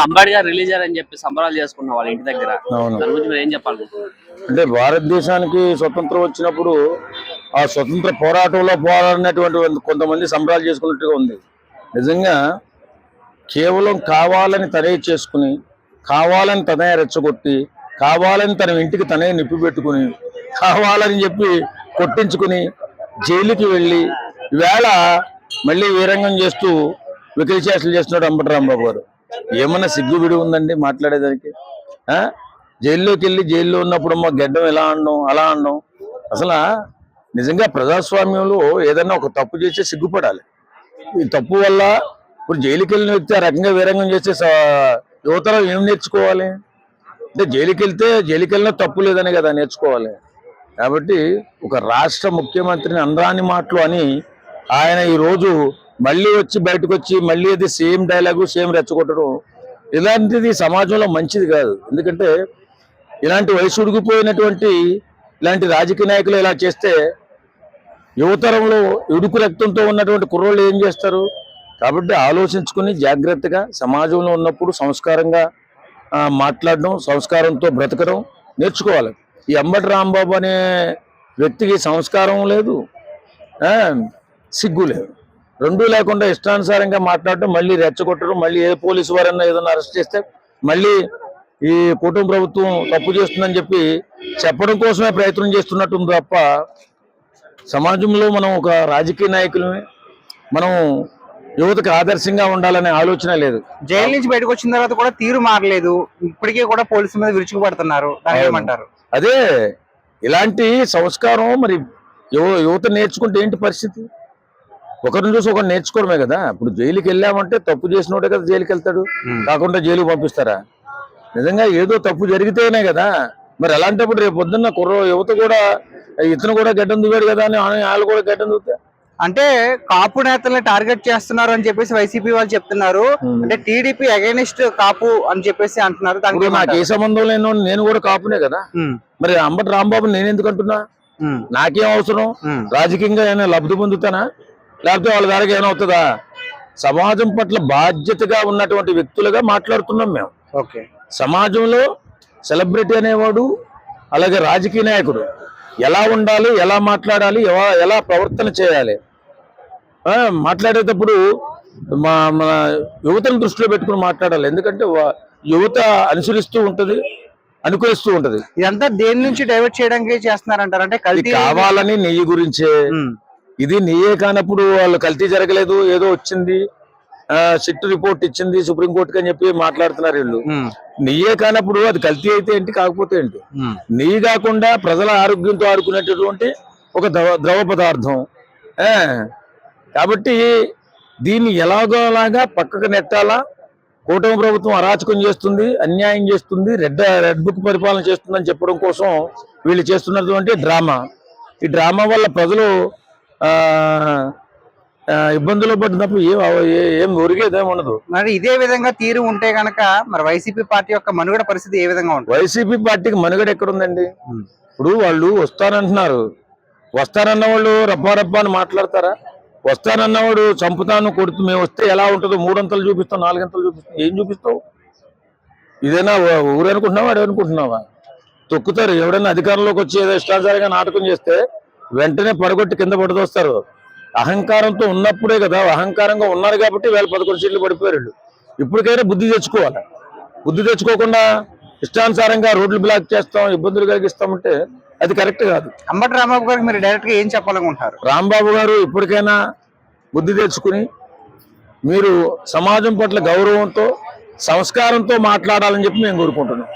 Ambedkar release అని చెప్పి సంబరాలు చేసుకున్న వాళ్ళ ఇంటి దగ్గర. దాని గురించి మీరు ఏం చెప్పాలనుకుంటున్నారు? అంటే భారతదేశానికి స్వతంత్రం వచ్చినప్పుడు ఆ స్వతంత్ర పోరాటంలో పోరాడినటువంటి కొంతమంది సంబరాలు చేసుకున్నట్టుగా ఉంది. నిజంగా కేవలం కావాలని తనే చేసుకుని, కావాలని తనే రెచ్చగొట్టి, కావాలని తన ఇంటికి తనే నిప్పి పెట్టుకుని, కావాలని చెప్పి కొట్టించుకుని జైలుకి వెళ్ళి ఈవేళ మళ్ళీ వీరంగం చేస్తూ వికృతిచేష్టలు చేస్తున్నాడు అంబటి రాంబాబు గారు. ఏమన్నా సిగ్గు విడి ఉందండి మాట్లాడేదానికి? జైల్లోకి వెళ్ళి జైల్లో ఉన్నప్పుడు మా గడ్డం ఎలా అనడం అలా అనడం. అసలు నిజంగా ప్రజాస్వామ్యంలో ఏదన్నా ఒక తప్పు చేస్తే సిగ్గుపడాలి. ఈ తప్పు వల్ల ఇప్పుడు జైలుకి వెళ్ళిన వ్యక్తి ఆ రకంగా వీరంగం చేస్తే యువతరం ఏం నేర్చుకోవాలి? అంటే జైలుకి వెళ్ళినా తప్పు లేదని కదా నేర్చుకోవాలి. కాబట్టి ఒక రాష్ట్ర ముఖ్యమంత్రిని అనరాని మాటలు అని ఆయన ఈరోజు మళ్ళీ వచ్చి బయటకు వచ్చి మళ్ళీ అది సేమ్ డైలాగు సేమ్ రెచ్చగొట్టడం ఇలాంటిది సమాజంలో మంచిది కాదు. ఎందుకంటే ఇలాంటి వయసు ఉడిగిపోయినటువంటి ఇలాంటి రాజకీయ నాయకులు ఇలా చేస్తే యువతరంలో ఉడుకు రక్తంతో ఉన్నటువంటి కుర్రోళ్ళు ఏం చేస్తారు? కాబట్టి ఆలోచించుకుని జాగ్రత్తగా సమాజంలో ఉన్నప్పుడు సంస్కారంగా మాట్లాడడం, సంస్కారంతో బ్రతకడం నేర్చుకోవాలి. ఈ అంబటి రాంబాబు అనే వ్యక్తికి సంస్కారం లేదు, సిగ్గు లేదు, రెండూ లేకుండా ఇష్టానుసారంగా మాట్లాడటం, మళ్ళీ రెచ్చగొట్టడం, మళ్ళీ ఏ పోలీసు వారన్నా ఏదన్నా అరెస్ట్ చేస్తే మళ్ళీ ఈ కుటుంబ ప్రభుత్వం తప్పు చేస్తుందని చెప్పి చెప్పడం కోసమే ప్రయత్నం చేస్తున్నట్టుంది తప్ప సమాజంలో మనం ఒక రాజకీయ నాయకులమే మనం యువతకు ఆదర్శంగా ఉండాలనే ఆలోచన లేదు. జైలు నుంచి బయటకు వచ్చిన తర్వాత కూడా తీరు మారలేదు, ఇప్పటికీ కూడా పోలీసుల మీద విరుచుకుపడుతున్నారు. ఏమంటారు? అదే ఇలాంటి సంస్కారం మరి యువత నేర్చుకుంటే ఏంటి పరిస్థితి? ఒకరిని చూసి ఒకరు నేర్చుకోవడమే కదా. ఇప్పుడు జైలుకి వెళ్ళామంటే తప్పు చేసినోడే కదా జైలుకి వెళ్తాడు, కాకుండా జైలుకి పంపిస్తారా? నిజంగా ఏదో తప్పు జరిగితేనే కదా. మరి అలాంటప్పుడు రేపు పొద్దున్న యువత కూడా ఇతను కూడా గడ్డం దువ్వాడు కదా అని వాళ్ళు కూడా గడ్డం దువ్వుతా అంటే కాపు నేతల్ని టార్గెట్ చేస్తున్నారు అని చెప్పేసి వైసీపీ వాళ్ళు చెప్తున్నారు. అంటే టీడీపీ అగైనిస్ట్ కాపు అని చెప్పేసి అంటున్నారు. నాకు ఏ సంబంధం లేను, నేను కూడా కాపునే కదా. మరి అంబటి రాంబాబు నేను ఎందుకు అంటున్నా? నాకేం అవసరం? రాజకీయంగా ఏమైనా లబ్ధి పొందుతానా, లేకపోతే వాళ్ళ ద్వారా ఏమైనా అవుతుందా? సమాజం పట్ల బాధ్యతగా ఉన్నటువంటి వ్యక్తులుగా మాట్లాడుతున్నాం మేము. సమాజంలో సెలబ్రిటీ అనేవాడు అలాగే రాజకీయ నాయకుడు ఎలా ఉండాలి, ఎలా మాట్లాడాలి, ఎలా ప్రవర్తన చేయాలి, మాట్లాడేటప్పుడు మన యువతను దృష్టిలో పెట్టుకుని మాట్లాడాలి. ఎందుకంటే యువత అనుసరిస్తూ ఉంటది, అనుకరిస్తూ ఉంటది. ఇదంతా దేని నుంచి డైవర్ట్ చేయడానికి చేస్తున్నారంటారు? అంటే కావాలని నెయ్యి గురించే. ఇది నెయ్యే కానప్పుడు వాళ్ళు కల్తీ జరగలేదు, ఏదో వచ్చింది సిట్ రిపోర్ట్ ఇచ్చింది సుప్రీంకోర్టుకి అని చెప్పి మాట్లాడుతున్నారు వీళ్ళు. నెయ్యే కానప్పుడు అది కల్తీ అయితే ఏంటి, కాకపోతే ఏంటి? నెయ్యి కాకుండా ప్రజల ఆరోగ్యంతో ఆడుకునేటటువంటి ఒక ద్రవ పదార్థం. కాబట్టి దీన్ని ఎలాగోలాగా పక్కకు నెట్టాలా? కూటమి ప్రభుత్వం అరాచకం చేస్తుంది, అన్యాయం చేస్తుంది, రెడ్ బుక్ పరిపాలన చేస్తుందని చెప్పడం కోసం వీళ్ళు చేస్తున్నటువంటి డ్రామా. ఈ డ్రామా వల్ల ప్రజలు ఇబ్బందులు పడినప్పుడు ఏం ఒరిగేదేం ఉండదు. మరి ఇదే విధంగా తీరు ఉంటే గనక మరి వైసీపీ పార్టీ యొక్క మనుగడ పరిస్థితి ఏ విధంగా ఉంటుంది? వైసీపీ పార్టీకి మనుగడ ఎక్కడుందండి? ఇప్పుడు వాళ్ళు వస్తానంటున్నారు, వస్తానన్న వాళ్ళు రప్పా అని మాట్లాడతారా? వస్తానన్నవాడు చంపుతాను కొడుతూ మేము వస్తే ఎలా ఉంటుందో 3 అంతలు చూపిస్తాం, 4 అంతలు చూపిస్తాం. ఏం చూపిస్తావు? ఇదేనా ఊరు అనుకుంటున్నావా, అడవి అనుకుంటున్నావా? తొక్కుతారు. ఎవడైనా అధికారంలోకి వచ్చి ఏదో ఇష్టాచారంగా నాటకం చేస్తే వెంటనే పడగొట్టి కింద పడదోస్తారు. అహంకారంతో ఉన్నప్పుడే కదా, అహంకారంగా ఉన్నారు కాబట్టి వీళ్ళు 11 సీట్లు పడిపోయారు. ఇప్పటికైనా బుద్ధి తెచ్చుకోవాలి. బుద్ధి తెచ్చుకోకుండా ఇష్టానుసారంగా రోడ్లు బ్లాక్ చేస్తాం, ఇబ్బందులు కలిగిస్తామంటే అది కరెక్ట్ కాదు. అంబటి రాంబాబు గారికి మీరు డైరెక్ట్ గా ఏం చెప్పాలనుకుంటారు? రాంబాబు గారు ఇప్పటికైనా బుద్ధి తెచ్చుకుని మీరు సమాజం పట్ల గౌరవంతో సంస్కారంతో మాట్లాడాలని చెప్పి మేము కోరుకుంటున్నాం.